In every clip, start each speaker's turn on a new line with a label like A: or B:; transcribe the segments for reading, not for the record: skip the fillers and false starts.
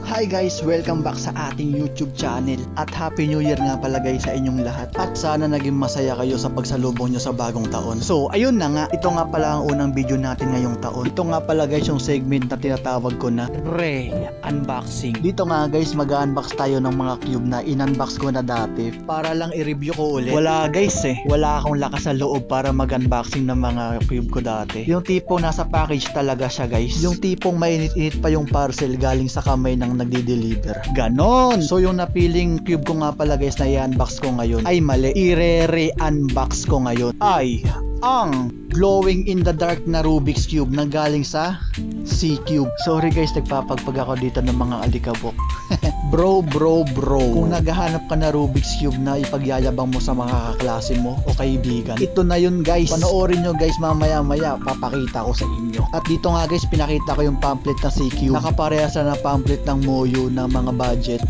A: Hi guys! Welcome back sa ating YouTube channel at Happy New Year nga pala guys sa inyong lahat at sana naging masaya kayo sa pagsalubong nyo sa bagong taon. So ayun na nga, ito nga pala ang unang video natin ngayong taon. Ito nga pala guys yung segment na tinatawag ko na Unboxing. Dito nga guys mag-unbox tayo ng mga cube na in-unbox ko na dati para lang i-review ko ulit. Wala guys wala akong lakas sa loob para mag-unboxing ng mga cube ko dati. Yung tipong nasa package talaga siya guys. Yung tipong mainit-init pa yung parcel galing sa kamay ng nagdi-deliver. Ganon! So yung napiling cube ko nga pala guys na i-unbox ko ngayon ay mali. I-re-unbox ko ngayon ay ang glowing in the dark na Rubik's Cube na galing sa C-Cube. Sorry guys, nagpapagpag ako dito ng mga alikabok. Bro. Kung naghahanap ka na Rubik's Cube na ipagyayabang mo sa mga kaklase mo o kaibigan, ito na yun guys. Panoorin nyo guys mamaya papakita ko sa inyo. At dito nga guys, pinakita ko yung pamphlet ng C-Cube. Nakaparehas na pamphlet ng Moyo ng mga budget.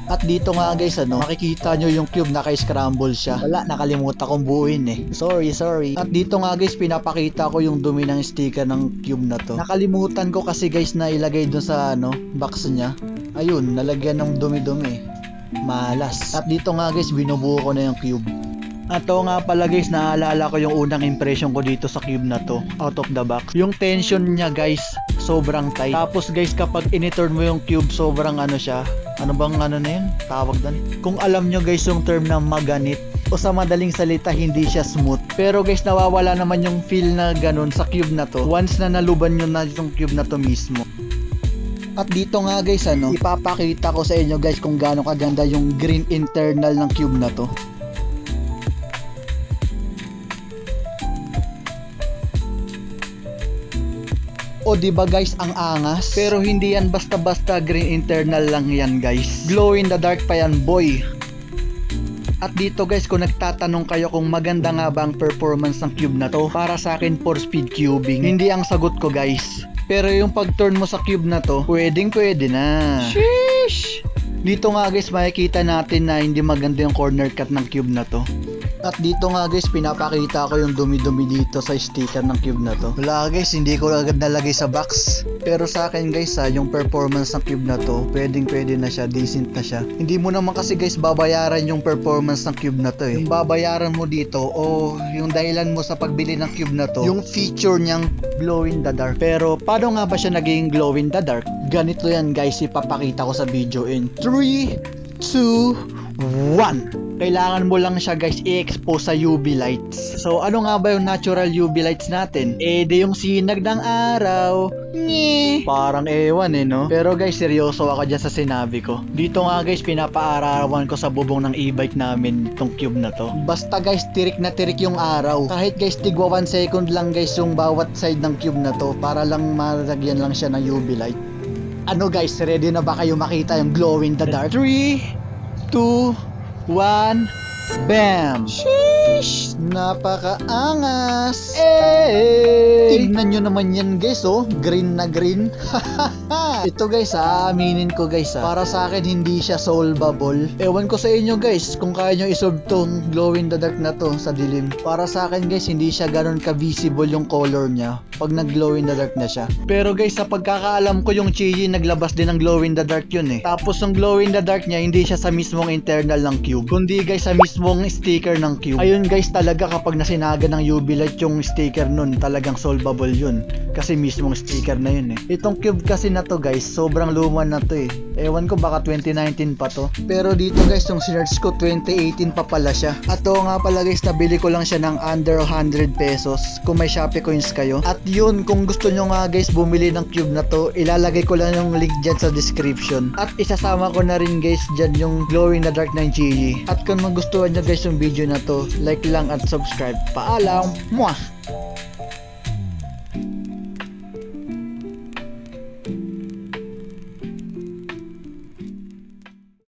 A: At dito nga guys, makikita nyo yung cube naka-scramble siya. Wala, nakalimutan kong buuin Sorry. At dito nga guys, pinapakita ko yung dumi ng sticker ng cube na to. Nakalimutan ko kasi guys na ilagay dun sa box niya. Ayun, nalagyan ng dumi-dumi. Malas. At dito nga guys, binubuo ko na yung cube. At to nga pala guys, naalala ko yung unang impression ko dito sa cube na to, out of the box. Yung tension niya guys, sobrang tight. Tapos guys, kapag in-turn mo yung cube, sobrang siya. Ano bang na yun? Tawag doon. Kung alam nyo guys yung term na maganit, o sa madaling salita, hindi siya smooth. Pero guys, nawawala naman yung feel na ganun sa cube na to once na naluban nyo na yung cube na to mismo. At dito nga guys, ipapakita ko sa inyo guys kung gaano kaganda yung green internal ng cube na to. O diba guys, ang angas? Pero hindi yan basta-basta green internal lang yan guys. Glow in the dark pa yan boy. At dito guys, kung nagtatanong kayo kung maganda nga ba ang performance ng cube na to, para sa akin for speed cubing, hindi ang sagot ko guys. Pero yung pag-turn mo sa cube na to, pwede na. Sheesh! Dito nga guys, makikita natin na hindi maganda yung corner cut ng cube na to. At dito nga guys, pinapakita ko yung dumi-dumi dito sa sticker ng cube na to. Wala guys, hindi ko agad nalagay sa box. Pero sa akin guys yung performance ng cube na to, pwede na siya, decent na siya. Hindi mo naman kasi guys babayaran yung performance ng cube na to Yung babayaran mo dito o yung dahilan mo sa pagbili ng cube na to, yung feature niyang glow in the dark. Pero paano nga ba siya naging glow in the dark? Ganito yan guys, ipapakita ko sa video in 3, 2, 1. Kailangan mo lang siya guys i-expose sa UV lights. So ano nga ba yung natural UV lights natin? Di yung sinag ng araw. Parang ewan no? Pero guys, seryoso ako dyan sa sinabi ko. Dito nga guys, pinapaarawan ko sa bubong ng e-bike namin itong cube na to. Basta guys, tirik na tirik yung araw. Kahit guys, tigwa 1 second lang guys yung bawat side ng cube na to para lang malagyan lang siya ng UV light. Ano guys, ready na ba kayo makita yung glow in the dark? 3, 2, 1, bam! Sheesh! Napakaangas! Tignan nyo naman yan guys green na green. Ito guys aaminin ko guys para sa akin hindi siya solvable. Ewan ko sa inyo guys kung kaya nyo isolve tong glow in the dark na to sa dilim. Para sa akin guys, hindi siya ganun ka-visible yung color niya pag nag-glow in the dark na siya. Pero guys, sa pagkakaalam ko yung Chiyi naglabas din ng glow in the dark yun Tapos yung glow in the dark niya, hindi siya sa mismong internal ng cube, kundi guys sa mismong sticker ng cube. Ayun guys, talaga kapag nasinaga ng UV light yung sticker nun, talagang solvable yun. Kasi mismong sticker na yun Itong cube kasi na to guys, sobrang luma na to Ewan ko baka 2019 pa to. Pero dito guys, yung sinerch ko 2018 pa pala siya. At to nga pala guys, nabili ko lang siya ng under 100 pesos kung may Shopee coins kayo. At yun, kung gusto nyo nga guys bumili ng cube na to, ilalagay ko lang yung link dyan sa description. At isasama ko na rin guys dyan yung glow in the dark ng Chiyi. At kung magustuhan nyo guys yung video na to, like lang at subscribe. Paalam! Mwah!